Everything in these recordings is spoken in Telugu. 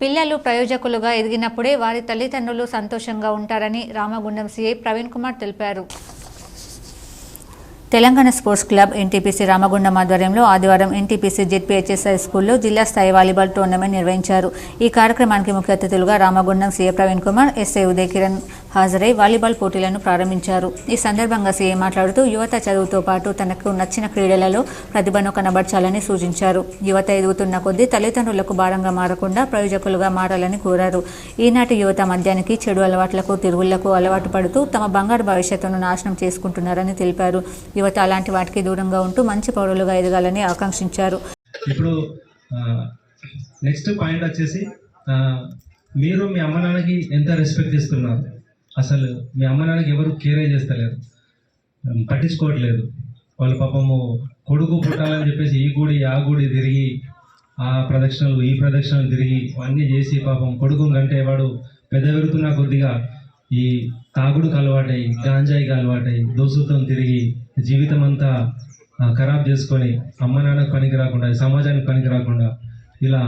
పిల్లలు ప్రయోజకులుగా ఎదిగినప్పుడే వారి తల్లిదండ్రులు సంతోషంగా ఉంటారని రామగుండం సీఐ ప్రవీణ్ కుమార్ తెలిపారు. Telangana sports club NTPC Ramagundam ఆధ్వర్యంలో ఆదివారం ఎన్టీపీసీ జెడ్పీహెచ్ఎస్ హై స్కూల్లో జిల్లా స్థాయి వాలీబాల్ టోర్నమెంట్ నిర్వహించారు. ఈ కార్యక్రమానికి ముఖ్య అతిథులుగా రామగుండం సీఐ ప్రవీణ్ కుమార్, ఎస్ఐ ఉదయ్ కిరణ్ హాజరై వాలీబాల్ పోటీలను ప్రారంభించారు. ఈ సందర్భంగా సీఐ మాట్లాడుతూ యువత చదువుతో పాటు తనకు నచ్చిన క్రీడలలో ప్రతిభను కనబర్చాలని సూచించారు. యువత ఎదుగుతున్న కొద్దీ తల్లిదండ్రులకు భారంగా మారకుండా ప్రయోజకులుగా మారాలని కోరారు. ఈనాటి యువత మద్యానికి, చెడు అలవాట్లకు, తిరుగుళ్లకు అలవాటు పడుతూ తమ బంగారు భవిష్యత్తును నాశనం చేసుకుంటున్నారని తెలిపారు. యువత అలాంటి వాటికి దూరంగా ఉంటూ మంచి పౌరులుగా ఎదగాలని ఆకాంక్షించారు. ఇప్పుడు నెక్స్ట్ పాయింట్ వచ్చేసి మీరు మీ అమ్మ నాన్నకి ఎంత రెస్పెక్ట్ ఇస్తున్నారు? అసలు మీ అమ్మ నాన్నకి ఎవరు కేరే చేస్తలేరు, పట్టించుకోవట్లేదు. వాళ్ళ పాపము కొడుకు పుట్టాలని చెప్పేసి ఈ గుడి ఆ గుడి తిరిగి, ఆ ప్రదక్షిణలు ఈ ప్రదక్షిణలు తిరిగి అన్నీ చేసి పాపం కొడుకు కంటే వాడు పెద్ద పెరుగుతున్న కొద్దిగా ఈ తాగుడుకు అలవాటై, గాంజాయికి అలవాటై, దోసులతో తిరిగి జీవితం అంతా ఖరాబ్ చేసుకొని అమ్మ నాన్నకు పనికి రాకుండా, సమాజానికి పనికి రాకుండా ఇలా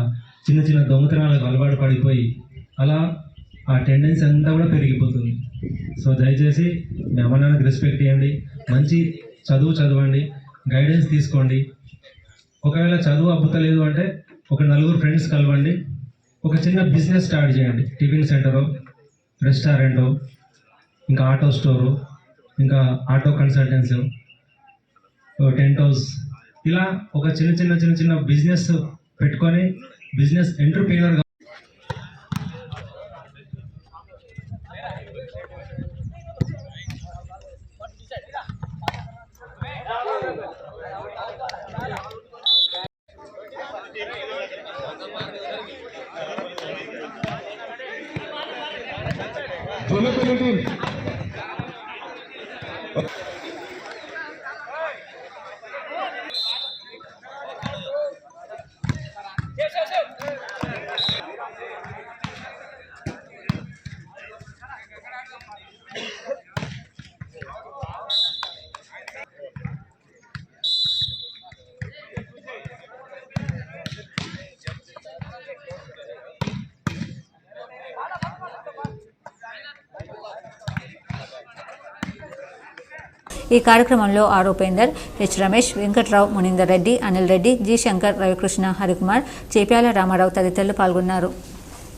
చిన్న చిన్న దొంగతనాలకు అలవాటు పడిపోయి అలా ఆ టెండెన్సీ అంతా కూడా పెరిగిపోతుంది. సో దయచేసి మీ అమ్మ నాన్నకి రెస్పెక్ట్ ఇవ్వండి, మంచి చదవండి, గైడెన్స్ తీసుకోండి. ఒకవేళ చదువు అబ్బుతలేదు అంటే ఒక నలుగురు ఫ్రెండ్స్ కలవండి, ఒక చిన్న బిజినెస్ స్టార్ట్ చేయండి. టిఫిన్ సెంటరు, రెస్టారెంటు, ఇంకా ఆటో స్టోరు, ఇంకా ఆటో కన్సల్టెన్సీ, టెంట్ హౌస్, ఇలా ఒక చిన్న బిజినెస్ పెట్టుకొని బిజినెస్ ఎంటర్‌ప్రెన్యూర్‌గా ఈ కార్యక్రమంలో R Upender, H Ramesh, Venkatrao, Munender Reddy, Anil Reddy, G Shankar, Ravikrishna, Harikumar, Chepyala Ramarao తదితరులు పాల్గొన్నారు.